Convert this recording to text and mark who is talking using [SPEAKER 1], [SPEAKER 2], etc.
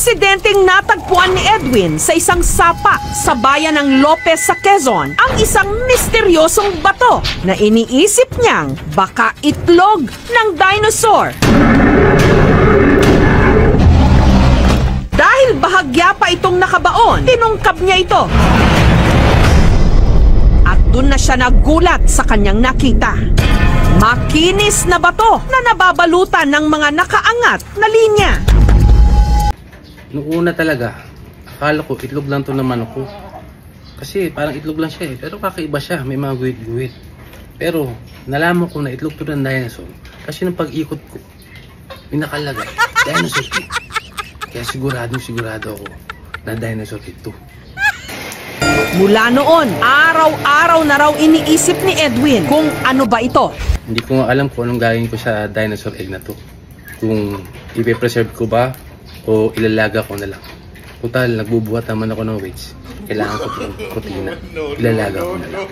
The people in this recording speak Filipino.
[SPEAKER 1] Aksidenteng natagpuan ni Edwin sa isang sapa sa bayan ng Lopez sa Quezon ang isang misteryosong bato na iniisip niyang baka itlog ng dinosaur. Dahil bahagya pa itong nakabaon, tinungkab niya ito. At doon na siya nagulat sa kanyang nakita. Makinis na bato na nababalutan ng mga nakaangat na linya.
[SPEAKER 2] Noong una talaga, akala ko itlog lang to ng manok ko. Kasi parang itlog lang siya eh, pero kakaiba siya, may mga guwit-guwit. Pero nalaman ko na itlog to ng dinosaur kasi nung pag-ikot ko, may nakalagay, dinosaur ito. Kaya sigurado ako na dinosaur ito.
[SPEAKER 1] Mula noon, araw-araw na raw iniisip ni Edwin kung ano ba ito.
[SPEAKER 2] Hindi ko nga alam kung anong gagawin ko sa dinosaur egg na to. Kung i-preserve ko ba o ilalaga ko na lang. Kung tal, nagbubuhat naman ako ng weights, kailangan ko itong protina. Ilalaga ko na lang.